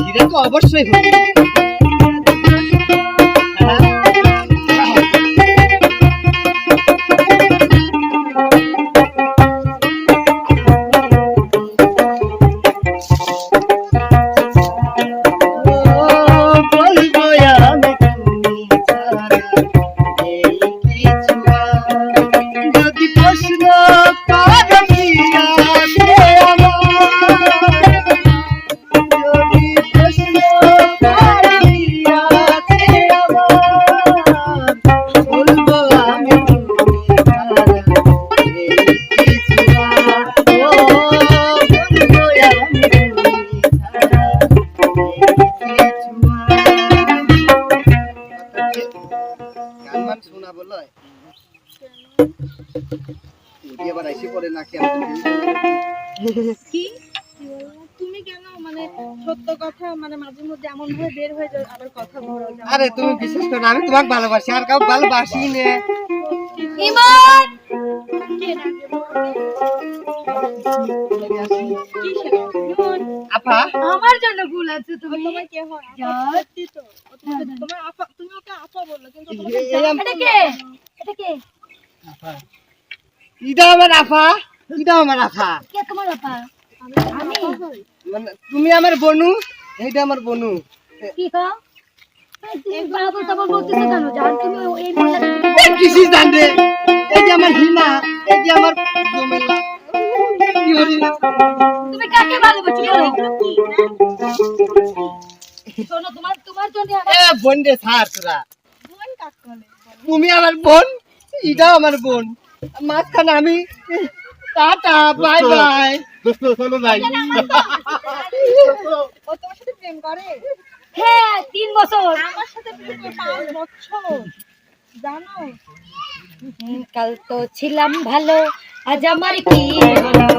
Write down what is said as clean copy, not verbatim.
সেটা তো অবশ্যই হবে। তুমি কেন মানে সত্য কথা মানে মাঝে মধ্যে এমন ভাবে বের হয়ে যাও আবার কথা বলো? আরে তুমি বিশ্বাস করো না, আমি তোমাকে ভালোবাসি, আর কাউ ভালোবাসি না। ইমন কে ডাকে আপা আমার জন্য ভুল আছে। তুমি তোমার কে হয়? সত্যি তো তোমার আপা, তুমি ওকে আপা বললো কিন্তু এটা কে? এটা কে? আপা ইদা আমার আপা, ইদা আমার আপা। কে তোমার আপা? আমি মানে তুমি আমার বনু, এইটা আমার বনু। কি কও? এই বাবু তো বলতেছ কেন? জান তুমি এই মহিলাকে কিসি জানবে? এই যে আমার হিনা, এই যে আমার জমেলা। কি হরি? তুমি কাকে ভালোবাসো? শোনো তোমার জন্য এ বোন রে ছাড় তোরা। বোন কাকে বলে? তুমি আমার বোন, ইদা আমার বোন। মাঝখানে আমি টাটা বাই বাই। দোস্ত চলো যাই। ও তোমার সাথে প্রেম করে? হ্যাঁ 3 বছর। আমার সাথে প্রেম করে 5 বছর। জানো? কাল তো ছিলাম ভালো, আজ আমার কি হলো?